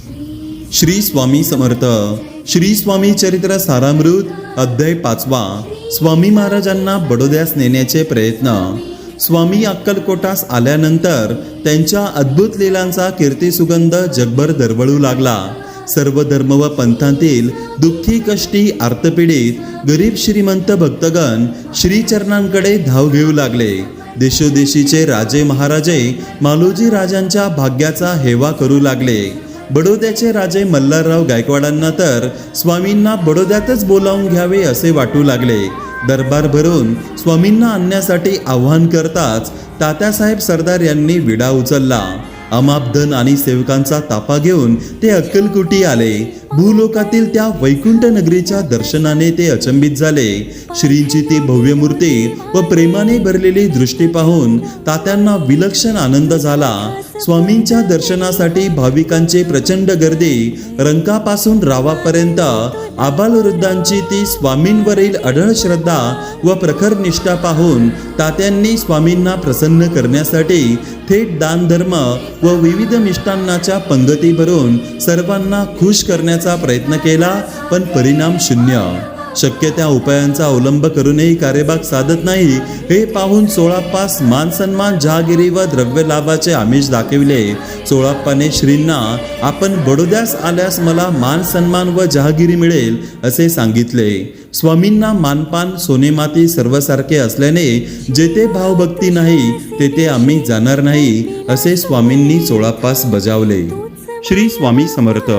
श्री स्वामी समर्थ. श्री स्वामी चरित्र सारामृत अध्याय 5. स्वामी महाराजांना बडोद्यास नेण्याचे प्रयत्न. स्वामी अक्कलकोटास आल्यानंतर त्यांच्या अद्भुत लीलांचा कीर्तिसुगंध जगभर दरवळू लागला. सर्व धर्म व पंथांतील दुःखी कष्टी आर्तपीडित गरीब श्रीमंत भक्तगण श्रीचरणांकडे धाव घेऊ लागले. देशोदेशीचे राजे महाराजे मालोजी राजांच्या भाग्याचा हेवा करू लागले. बडोद्याचे राजे मल्हारराव गायकवाडांना तर स्वामींना बडोद्यातच बोलावून घ्यावे असे वाटू लागले. दरबार भरून स्वामींना आणण्यासाठी आव्हान करताच तात्यासाहेब सरदार यांनी विडा उचलला. अमाप धन आणि सेवकांचा ताफा घेऊन ते अक्कलकोटी आले. भूलोकातील त्या वैकुंठ नगरीच्या दर्शनाने ते अचंबित झाले. श्रींची ती भव्य मूर्ती व प्रेमाने भरलेली दृष्टी पाहून तात्यांना विलक्षण आनंद झाला. स्वामींच्या दर्शनासाठी भाविकांची प्रचंड गर्दी. रंकापासून रावापर्यंत आबालवृद्धांची ती स्वामींवरील अढळ श्रद्धा व प्रखर निष्ठा पाहून तात्यांनी स्वामींना प्रसन्न करण्यासाठी थेट दानधर्म व विविध मिष्टान्नाच्या पंगती भरून सर्वांना खुश करण्याचा प्रयत्न केला, पण परिणाम शून्य. शक्य त्या उपायांचा अवलंब करूनही कार्यभाग साधत नाही हे पाहून सोळाप्पास मान सन्मान जहागिरी व द्रव्य लाभाचे आमिष दाखविले. सोळाप्पाने श्रींना आपण बडोद्यास आल्यास मला मान सन्मान व जहागिरी मिळेल असे सांगितले. स्वामींना मानपान सोनेमाती सर्वसारखे असल्याने जेथे भावभक्ती नाही तेथे आम्ही जाणार नाही असे स्वामींनी सोळाप्पास बजावले. श्री स्वामी समर्थ.